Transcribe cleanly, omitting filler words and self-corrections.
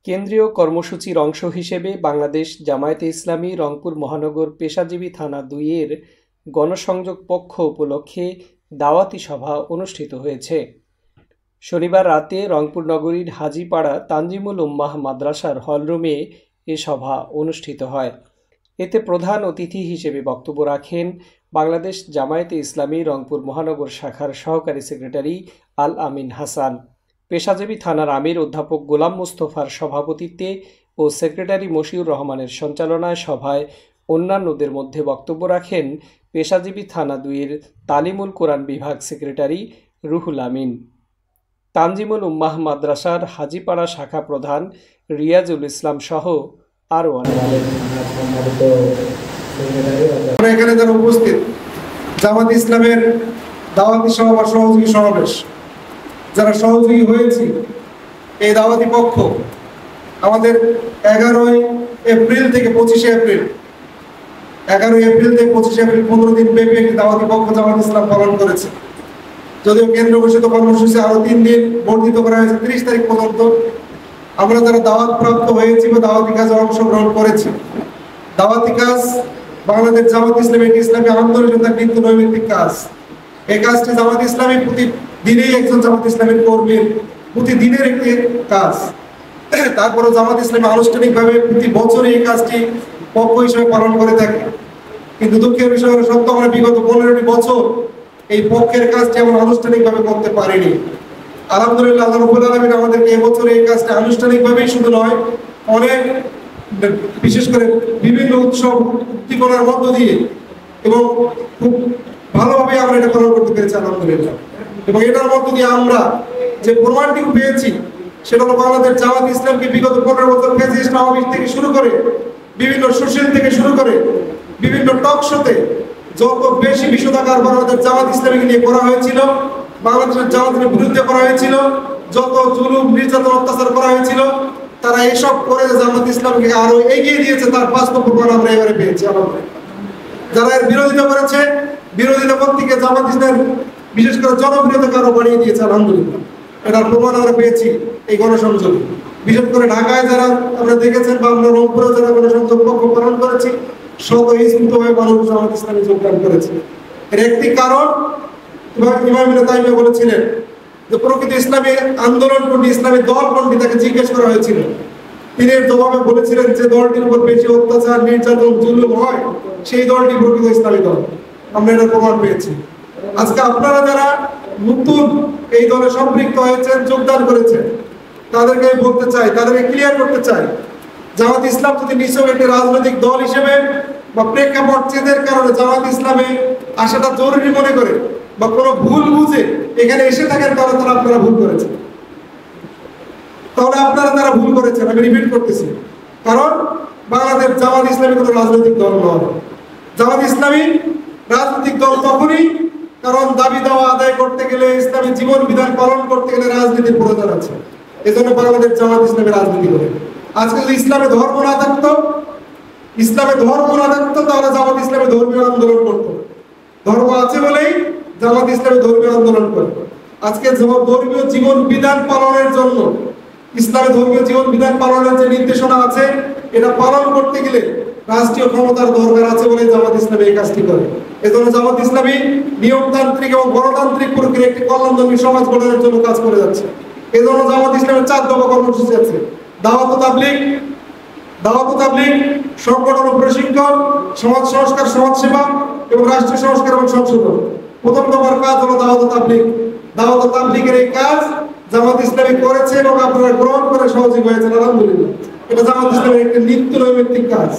কেন্দ্রীয় কর্মসূচির অংশ হিসেবে বাংলাদেশ জামায়াতে ইসলামী রংপুর মহানগর পেশাজীবী থানা ২ এর গণসংযোগ পক্ষ উপলক্ষে দাওয়াতি সভা অনুষ্ঠিত হয়েছে। শনিবার রাতে রংপুর নগরীর হাজীপাড়া তানজিমুল উম্মাহ মাদ্রাসার হলরুমে এ সভা অনুষ্ঠিত হয়। এতে প্রধান অতিথি হিসেবে বক্তব্য রাখেন বাংলাদেশ জামায়াতে ইসলামী রংপুর মহানগর শাখার সহকারী সেক্রেটারি আল আমিন হাসান। পেশাজীবী থানার আমির অধ্যাপক গোলাম মুস্তফার সভাপতিত্বে ও সেক্রেটারি মশিউর রহমানের সঞ্চালনায় সভায় অন্যান্যদের মধ্যে বক্তব্য রাখেন পেশাজীবী থানা ২ এর তালিমুল কোরআন বিভাগ সেক্রেটারি রুহুল আমিন, তানজিমুল উম্মাহ মাদ্রাসার হাজীপাড়া শাখা প্রধান রিয়াজুল ইসলাম সহ আরও অনেকে। এখানে যারা উপস্থিত, জামাত ইসলামের দাওয়াতি সভা বা সহযোগী সমাবেশ যারা সহযোগী হয়েছি, এই দাওয়াতি পক্ষ আমাদের 11 এপ্রিল থেকে 25 এপ্রিল 15 দিন ব্যাপী একটি দাওয়াতি পক্ষ জামাত ইসলাম পালন করেছে। যদিও কেন্দ্র ঘোষিত কর্মসূচি আরো 3 দিন বর্ধিত করা হয়েছে 30 তারিখ পর্যন্ত। আমরা যারা দাওয়াত প্রাপ্ত হয়েছি বা দাওয়াতি কাজে অংশগ্রহণ করেছি, দাওয়াতি কাজ বাংলাদেশ জামাত ইসলামী একটি ইসলামী আন্দোলনের নিত্য নৈমিত্তিক কাজ। এই কাজটি জামাত ইসলামী প্রতিদিনেই একজন জামাত ইসলামের কর্মীর প্রতিদিনের একটি কাজ। তারপরে জামাত ইসলামী আনুষ্ঠানিকভাবে প্রতি বছরই এই কাজটি পক্ষ হিসেবে পালন করে থাকে। কিন্তু দুঃখের বিষয় হলো সত্য, আমরা বিগত 15টি বছর এই পক্ষের কাজটি আমরা আনুষ্ঠানিকভাবে করতে পারিনি। আলহামদুলিল্লাহ, আল্লাহ রাব্বুল আলামিন আমাদেরকে এবছর এই কাজটা আনুষ্ঠানিকভাবেই শুধু নয়, অনেক বিশেষ করে বিভিন্ন উৎসব উদ্দীপনার মধ্য দিয়ে এবং খুব ভালোভাবে আমরা এটা পালন করতে পেরেছি আলহামদুলিল্লাহ। এবং এটার মধ্য দিয়ে আমরা যে প্রমাণটুকু পেয়েছি সেটা হলো বাংলাদেশ জামাত ইসলামকে বিগত 15 বছর ফ্যাসিস্ট আওয়ামী লীগ থেকে শুরু করে বিভিন্ন সুশীল থেকে শুরু করে বিভিন্ন টক শোতে যত বেশি বিষোদাগার বাংলাদেশ জামাত ইসলামীকে নিয়ে করা হয়েছিল, বাংলাদেশের জামাতের বিরুদ্ধে করা হয়েছিল, যত জুলুম নির্যাতন অত্যাচার করা হয়েছিল, তারা এসব করে জামাত ইসলামকে আরো এগিয়ে দিয়েছে। তার বাস্তব প্রমাণ আমরা এবারে পেয়েছি আলহামদুলিল্লাহ। যারা এর বিরোধিতা করেছে, বিরোধিতা করতে জামাত ইসলাম বিশেষ করে জনপ্রিয়তাকে আরো বাড়িয়ে দিয়েছে আলহামদুলিল্লাহ। এটার প্রমাণ আমরা পেয়েছি এই গণসংযোগে। বিশেষ করে ঢাকায় যারা আমরা দেখেছেন বা আমরা রংপুরে যারা গণসংযোগ পক্ষ পালন করেছি, স্বতঃস্ফূর্তভাবে মানুষ জামাত ইসলামে যোগদান করেছে। এর একটি কারণ ইমাম ইবনে তাইমিয়া বলেছিলেন যে প্রকৃত ইসলামী আন্দোলন কোনটি, ইসলামী দল কোনটি, তাকে জিজ্ঞেস করা হয়েছিল। তিনি এর জবাবে বলেছিলেন যে দলটির উপর বেশি অত্যাচার নির্যাতন জুলুম হয় সেই দলটি প্রকৃত ইসলামী দল। আমরা এটার প্রমাণ পেয়েছি। আজকে আপনারা যারা নতুন এই দলে সম্পৃক্ত হয়েছেন, যোগদান করেছেন, তাদেরকে আমি বলতে চাই, তাদেরকে ক্লিয়ার করতে চাই, জামাত ইসলাম যদি নিছক একটি রাজনৈতিক দল হিসেবে বা প্রেক্ষাপট চেঞ্জের কারণে জামাত ইসলামে আসাটা জরুরি মনে করে বা কোনো ভুল বুঝে এখানে এসে থাকেন, তাহলে আপনারা ভুল করেছেন। তারা ভুল করেছেন। আমি রিপিট করতেছি, কারণ বাংলাদেশ জামাত ইসলামী কোনো রাজনৈতিক দল নয়। জামাত ইসলামী রাজনৈতিক দল তখনই কারণ দাবি দেওয়া আদায় করতে গেলে, ইসলামী জীবন বিধান পালন করতে গেলে রাজনীতির প্রয়োজন আছে। এজন্য বাংলাদেশ জামাত ইসলামী রাজনীতি করে। আজকে যদি ইসলামে ধর্ম না থাকতো, তাহলে জামাত ইসলামী ধর্মীয় আন্দোলন করতো। ধর্ম আছে বলেই জামাত ইসলামী ধর্মীয় আন্দোলন করে। আজকে ধর্মীয় জীবন বিধান পালনের জন্য, ইসলামী ধর্মীয় জীবন বিধান পালনের যে নির্দেশনা আছে, এটা পালন করতে গেলে রাষ্ট্রীয় ক্ষমতার দরকার আছে বলে জামাত ইসলামী এই কাজটি করে। এজন্য জামাত ইসলামী নিয়মতান্ত্রিক এবং গণতান্ত্রিক প্রক্রিয়া একটি কল্যাণধর্মী সমাজ গঠনের জন্য কাজ করে যাচ্ছে। এজন্য জামাত ইসলামের 4 দফা কর্মসূচি আছে: দাওয়াত ও তাবলীগ, সংগঠন ও প্রশিক্ষণ, সমাজ সংস্কার, সমাজসেবা এবং রাষ্ট্রীয় সংস্কার এবং সংশোধন। প্রথম দফার কাজ হলো দাওয়াত ও তাবলীগের এই কাজ জামাত ইসলামী করেছে এবং আপনারা গ্রহণ করে সহযোগী হয়েছেন আলহামদুলিল্লাহ। এটা জামাত ইসলামের একটি নিত্য নৈমিত্তিক কাজ।